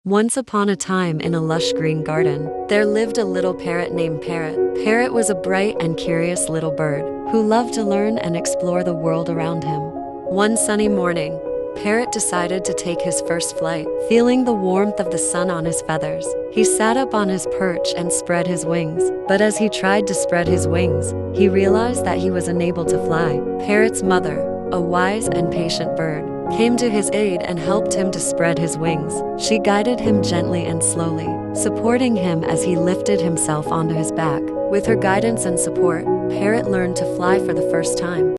Once upon a time in a lush green garden, there lived a little parrot named Parrot. Parrot was a bright and curious little bird who loved to learn and explore the world around him. One sunny morning, Parrot decided to take his first flight. Feeling the warmth of the sun on his feathers, he sat up on his perch and spread his wings. But as he tried to spread his wings, he realized that he was unable to fly. Parrot's mother, a wise and patient bird, came to his aid and helped him to spread his wings. She guided him gently and slowly, supporting him as he lifted himself onto his back. With her guidance and support, Parrot learned to fly for the first time.